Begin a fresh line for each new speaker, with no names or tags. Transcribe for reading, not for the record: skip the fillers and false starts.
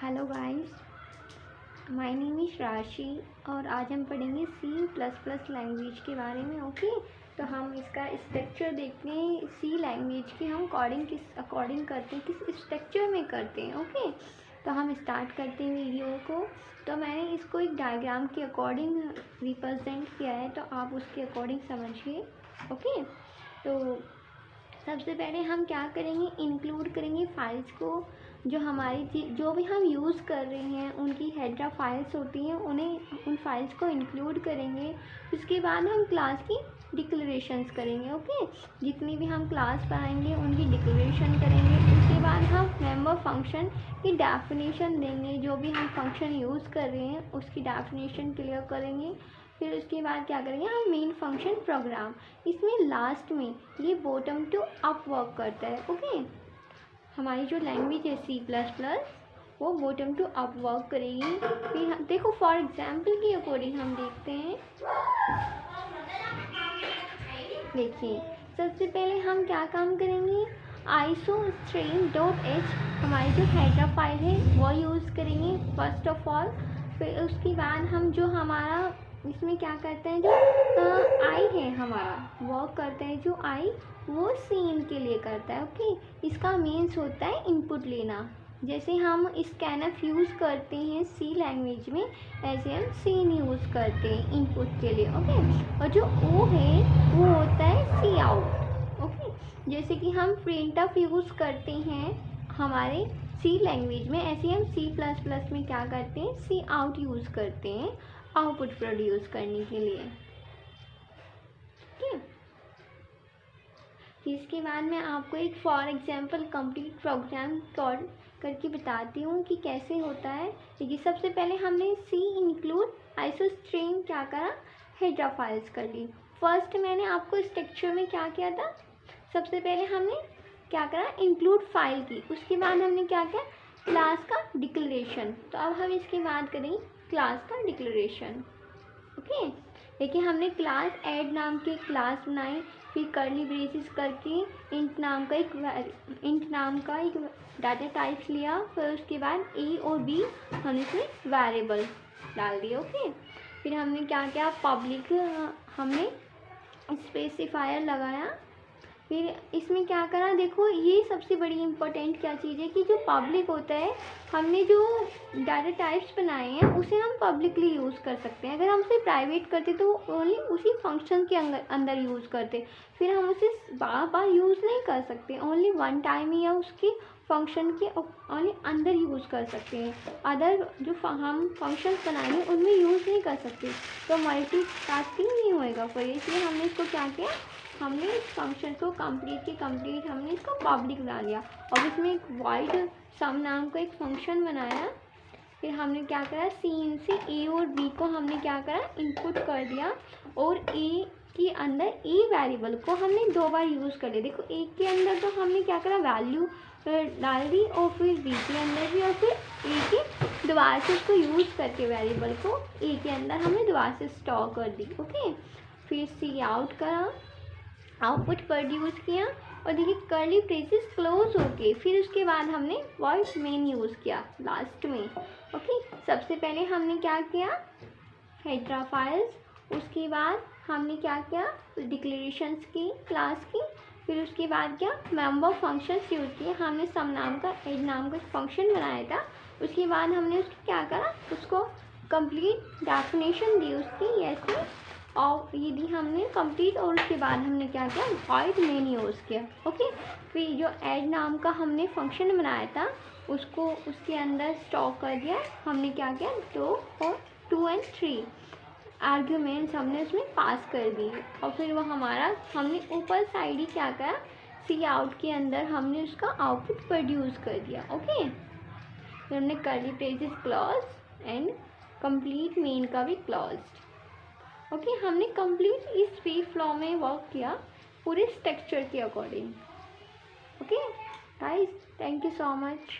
Hello guys, my name is राशि और आज हम पढ़ेंगे C++ लैंग्वेज के बारे में। ओके, तो हम इसका स्ट्रक्चर देखते हैं। सी लैंग्वेज की हम कोडिंग किस अकॉर्डिंग करते हैं, किस स्ट्रक्चर में करते हैं। ओके, तो हम स्टार्ट करते हैं वीडियो को। तो मैंने इसको एक डायग्राम के अकॉर्डिंग रिप्रेजेंट किया है, तो आप उसके अकॉर्डिंग समझिए। ओके, तो सबसे पहले हम क्या करेंगे, इंक्लूड करेंगे फाइल्स को। जो हमारी जो भी हम यूज़ कर रहे हैं उनकी हेडर फाइल्स होती हैं, उन फाइल्स को इंक्लूड करेंगे। उसके बाद हम क्लास की डिक्लेरेशंस करेंगे। ओके, जितनी भी हम क्लास पढ़ाएंगे उनकी डिक्लेरेशन करेंगे। उसके बाद हम मेंबर फंक्शन की डेफिनेशन देंगे। जो भी हम फंक्शन यूज़ कर रहे हैं उसकी डेफिनेशन क्लियर करेंगे। फिर उसके बाद क्या करेंगे, हम मेन फंक्शन प्रोग्राम। इसमें लास्ट में ये बॉटम टू अप वर्क करता है। ओके, हमारी जो लैंग्वेज है C++ वो बॉटम टू अप वर्क करेगी। फिर देखो, फॉर एग्जांपल के अकॉर्डिंग हम देखते हैं। देखिए, सबसे पहले हम क्या काम करेंगे, isostream.h हमारी जो हेडर फाइल है वो यूज़ करेंगे फर्स्ट ऑफ ऑल। फिर उसके बाद हम जो हमारा इसमें क्या करते हैं, जो आई है हमारा वर्क करते हैं, जो आई वो सीन के लिए करता है। ओके, इसका मीन्स होता है इनपुट लेना। जैसे हम स्कैनफ यूज़ करते हैं सी लैंग्वेज में, ऐसे हम सीन यूज़ करते हैं इनपुट के लिए। ओके, और जो ओ है वो होता है सी आउट। ओके, जैसे कि हम प्रिंटफ यूज़ करते हैं हमारे सी लैंग्वेज में, ऐसे हम C++ में क्या करते हैं, सी आउट यूज़ करते हैं आउटपुट प्रोड्यूस करने के लिए। ठीक है, इसके बाद मैं आपको एक for example complete program code करके बताती हूँ कि कैसे होता है। देखिए, सबसे पहले हमने सी इंक्लूड आइसोस्ट्रीम क्या करा, हेडर फाइल्स कर ली। फर्स्ट मैंने आपको स्ट्रक्चर में क्या किया था, सबसे पहले हमने क्या करा, इंक्लूड फाइल की। उसके बाद हमने क्या किया, क्लास का डिक्लेरेशन। तो अब हम इसके बाद करेंगे क्लास का डिक्लेरेशन। ओके, देखिए हमने क्लास ऐड नाम की क्लास बनाई, फिर कर्ली ब्रेसेस करके इंट नाम का एक डाटा टाइप्स लिया। फिर उसके बाद ए और बी हमने इसमें वेरिएबल डाल दिए। ओके, फिर हमने क्या किया, पब्लिक हमने स्पेसिफायर लगाया। फिर इसमें क्या करा, देखो ये सबसे बड़ी इम्पोर्टेंट क्या चीज़ है कि जो पब्लिक होता है, हमने जो डाटा टाइप्स बनाए हैं उसे हम पब्लिकली यूज़ कर सकते हैं। अगर हम उसे प्राइवेट करते तो ओनली उसी फंक्शन के अंदर यूज़ करते, फिर हम उसे बार बार यूज़ नहीं कर सकते। ओनली वन टाइम ही या उसके फंक्शन के ओनली अंदर यूज़ कर सकते हैं। अदर जो हम फंक्शंस बनाएंगे उनमें यूज़ नहीं कर सकते, तो मल्टीटास्किंग नहीं होएगा। फिर इसलिए हमने इसको क्या किया, हमने इस फंक्शन को कंप्लीट हमने इसको पब्लिक बना लिया और इसमें एक वाइड सम नाम का एक फंक्शन बनाया। फिर हमने क्या करा, सीन से ए और बी को हमने क्या करा, इनपुट कर दिया और ए के अंदर ए वेरिएबल को हमने दो बार यूज़ कर लिया। देखो, ए के अंदर तो हमने क्या करा, वैल्यू डाल दी और फिर बी के अंदर भी, और फिर ए के दोबारा से उसको यूज़ करके वेरिएबल को ए के अंदर हमने दोबारा से स्टोर कर दी। ओके, फिर सी आउट करा, आउटपुट प्रोड्यूस किया और देखिए कर्ली ब्रेसेस क्लोज होके फिर उसके बाद हमने वॉइस मेन यूज़ किया लास्ट में। ओके, सबसे पहले हमने क्या किया, हेडर फाइल्स। उसके बाद हमने क्या किया, डिक्लेरेशंस की क्लास की। फिर उसके बाद क्या, मेंबर फंक्शंस यूज़ किए। हमने सम नाम का एड नाम का फंक्शन बनाया था। उसके बाद हमने उसको क्या करा, उसको कंप्लीट डेफिनेशन दी उसकी, ऐसे और ये दी हमने कंप्लीट। और उसके बाद हमने क्या किया, वॉइड मेन यूज़ किया। ओके, फिर जो ऐड नाम का हमने फंक्शन बनाया था उसको उसके अंदर स्टॉक कर दिया। हमने क्या किया, 2 और 3 आर्ग्यूमेंट्स हमने उसमें पास कर दिए और फिर वो हमारा हमने ऊपर साइड ही क्या करा, सी आउट के अंदर हमने उसका आउटपुट प्रोड्यूस कर दिया। ओके, फिर हमने curly braces clause and complete main का भी क्लॉज। ओके, हमने कंप्लीट इस फ्री फ्लो में वर्क किया पूरे स्ट्रक्चर के according. Okay guys, thank you so much.